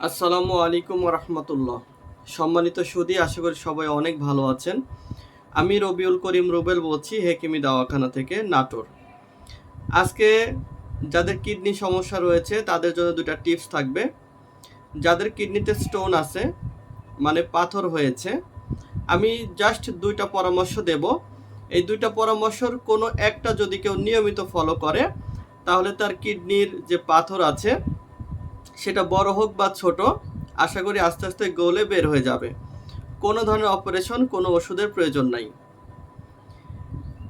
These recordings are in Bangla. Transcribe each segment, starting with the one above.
আসসালামু আলাইকুম রহমতুল্লাহ। সম্মানিত সুধী, আশা করি সবাই অনেক ভালো আছেন। আমি রবিউল করিম রুবেল বলছি হেকিমি দাওয়াখানা থেকে, নাটোর। আজকে যাদের কিডনি সমস্যা রয়েছে তাদের জন্য দুটা টিপস থাকবে। যাদের কিডনিতে স্টোন আছে, মানে পাথর হয়েছে, আমি জাস্ট দুইটা পরামর্শ দেব। এই দুইটা পরামর্শর কোনো একটা যদি কেউ নিয়মিত ফলো করে, তাহলে তার কিডনির যে পাথর আছে সেটা বড় হোক বা ছোট, আশা করি আস্তে আস্তে গলে বের হয়ে যাবে। কোনো ধরনের অপারেশন, কোনো ওষুধের প্রয়োজন নাই।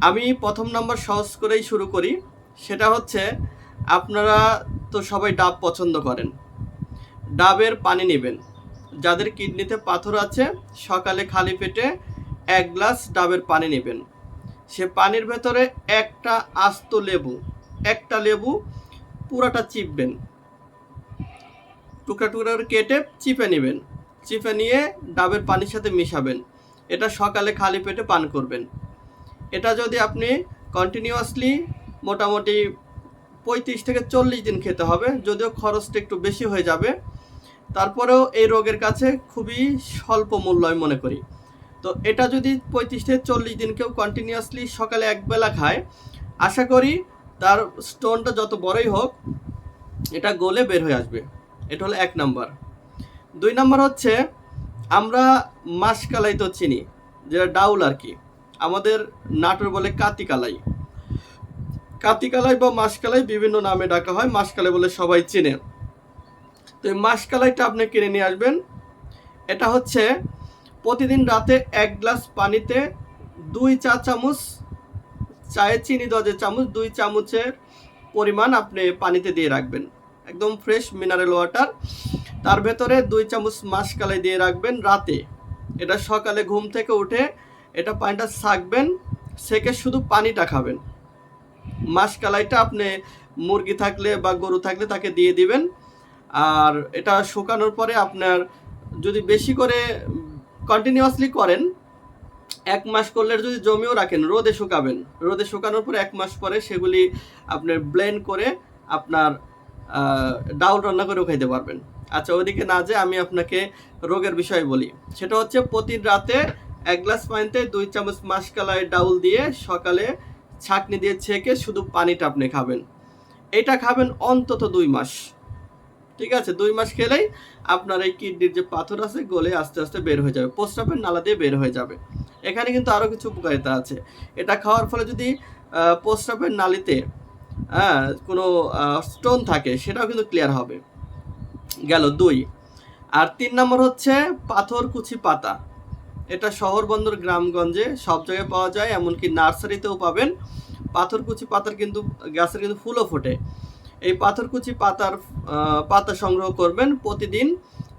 আমি প্রথম নাম্বার সহজ করেই শুরু করি। সেটা হচ্ছে, আপনারা তো সবাই ডাব পছন্দ করেন। ডাবের পানি নেবেন। যাদের কিডনিতে পাথর আছে, সকালে খালি পেটে 1 গ্লাস ডাবের পানি নেবেন। সে পানির ভেতরে একটা আস্ত লেবু, একটা লেবু পুরাটা চিপবেন, টুকরা টুকরা করে কেটে চিপে নেবেন। চিপে নিয়ে ডাবের পানির সাথে মিশাবেন। এটা সকালে খালি পেটে পান করবেন। এটা যদি আপনি কন্টিনিউয়াসলি মোটামুটি 35 থেকে 40 দিন খেতে হবে, যদিও খরচটা একটু বেশি হয়ে যাবে, তারপরেও এই রোগের কাছে খুবই স্বল্প মূল্য আমি মনে করি। তো এটা যদি 35 থেকে 40 দিন কেউ কন্টিনিউয়াসলি সকালে একবেলা খায়, আশা করি তার স্টোনটা যত বড়ই হোক এটা গলে বের হয়ে আসবে। এটা হলো 1 নাম্বার। 2 নাম্বার হচ্ছে, আমরা মাসকালাই তো চিনি, যেটা ডাউল আর কি, আমাদের নাটোর বলে কাতিকালাই। কাতিকালাই বা মাসকালাই বিভিন্ন নামে ডাকা হয়, মাসকালাই বলে সবাই চেনে। তো এই মাসকালাইটা আপনি কিনে নিয়ে আসবেন। এটা হচ্ছে প্রতিদিন রাতে 1 গ্লাস পানিতে 2 চা চামচ, চায়ে চিনি দেওয়া যে চামচ, 2 চামচের পরিমাণ আপনি পানিতে দিয়ে রাখবেন, একদম ফ্রেশ মিনারেল ওয়াটার। তার ভেতরে 2 চামচ মাসকালাই দিয়ে রাখবেন রাতে। এটা সকালে ঘুম থেকে উঠে এটা পানিটা ছাঁকবেন, সেকে শুধু পানিটা খাবেন। মাসকালাইটা আপনি মুরগি থাকলে বা গরু থাকলে তাকে দিয়ে দিবেন। আর এটা শুকানোর পরে আপনার যদি বেশি করে কন্টিনিউয়াসলি করেন, 1 মাস করলে যদি জমিও রাখেন, রোদে শুকাবেন। রোদে শুকানোর পরে 1 মাস পরে সেগুলি আপনার ব্লেন্ড করে আপনার ডাউল রান্না করেও খাইতে পারবেন। আচ্ছা, ওইদিকে না যে আমি আপনাকে রোগের বিষয় বলি। সেটা হচ্ছে, প্রতি রাতে 1 গ্লাস পানিতে 2 চামচ মাসকালাই ডাউল দিয়ে সকালে ছাঁকনি দিয়ে ছেঁকে শুধু পানিটা আপনি খাবেন। এটা খাবেন অন্তত 2 মাস। ঠিক আছে, 2 মাস খেলেই আপনার এই কিডনির যে পাথর আছে গলে আস্তে আস্তে বের হয়ে যাবে, প্রস্রাবের নালা দিয়ে বের হয়ে যাবে। এখানে কিন্তু আরও কিছু উপকারিতা আছে। এটা খাওয়ার ফলে যদি প্রস্রাবের নালীতে কোনো স্টোন থাকে, সেটাও কিন্তু ক্লিয়ার হবে। গেল 2। আর 3 নম্বর হচ্ছে পাথরকুচি পাতা। এটা শহর বন্দর গ্রামগঞ্জে সব জায়গায় পাওয়া যায়, এমনকি নার্সারিতেও পাবেন। পাথরকুচি পাতার কিন্তু গাছের কিন্তু ফুলও ফোটে। এই পাথরকুচি পাতা সংগ্রহ করবেন। প্রতিদিন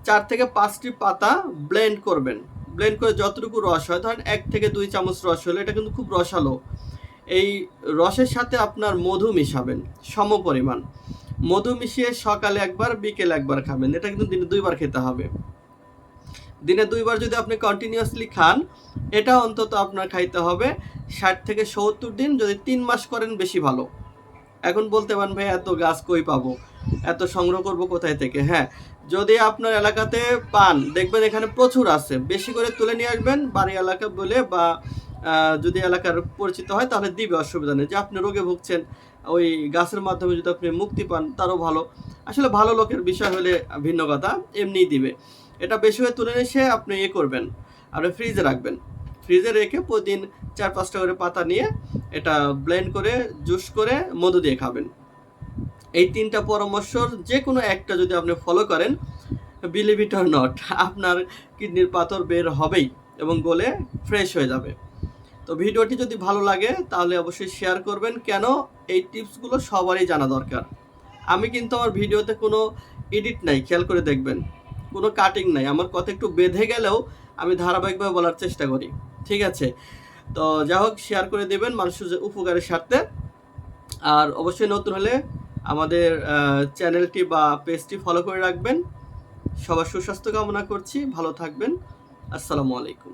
4 থেকে 5টি পাতা ব্লেন্ড করবেন। ব্লেন্ড করে যতটুকু রস হয়, ধরেন 1 থেকে 2 চামচ রস হলে, এটা কিন্তু খুব রসালো। এই রসের সাথে আপনার মধু মিশাবেন সম পরিমাণ। মধু মিশিয়ে সকালে একবার, বিকেলে একবার খাবেন। এটা কিন্তু দিনে 2 বার খেতে হবে। দিনে 2 বার যদি আপনি কন্টিনিউয়াসলি খান, এটা অন্তত আপনার খাইতে হবে 60 থেকে 70 দিন। যদি 3 মাস করেন বেশি ভালো। এখন বলতে পারেন, ভাই এত গাছ কই পাবো, এত সংগ্রহ করব কোথায় থেকে? হ্যাঁ, যদি আপনার এলাকাতে পান, দেখবেন এখানে প্রচুর আছে, বেশি করে তুলে নিয়ে আসবেন বাড়ি এলাকা বলে, বা যদি এলাকার পরিচিত হয় তাহলে দিবে, অসুবিধা নেই। যে আপনি রোগে ভুগছেন, ওই গাছের মাধ্যমে যদি আপনি মুক্তি পান তারও ভালো। আসলে ভালো লোকের বিষয় হলে ভিন্ন কথা, এমনিই দিবে। এটা বেশি হয়ে তুলে এসে আপনি করবেন, আপনি ফ্রিজে রাখবেন। ফ্রিজে রেখে প্রতিদিন 4-5টা করে পাতা নিয়ে এটা ব্লেন্ড করে জুস করে মধু দিয়ে খাবেন। এই 3টা পরামর্শর যে কোনো একটা যদি আপনি ফলো করেন, বিলিভ ইট অর নট, আপনার কিডনির পাথর বের হবেই এবং গলে ফ্রেশ হয়ে যাবে। তো ভিডিওটি যদি ভালো লাগে তাহলে অবশ্যই শেয়ার করবেন। কেন, এই টিপসগুলো সবারই জানা দরকার। আমি কিন্তু আমার ভিডিওতে কোনো এডিট নাই, খেয়াল করে দেখবেন, কোনো কাটিং নাই। আমার কথা একটু বেঁধে গেলেও আমি ধারাবাহিকভাবে বলার চেষ্টা করি। ঠিক আছে, তো যা হোক, শেয়ার করে দেবেন মানুষের উপকারের স্বার্থে। আর অবশ্যই নতুন হলে আমাদের চ্যানেলটি বা পেজটি ফলো করে রাখবেন। সবার সুস্বাস্থ্য কামনা করছি, ভালো থাকবেন। আসসালামু আলাইকুম।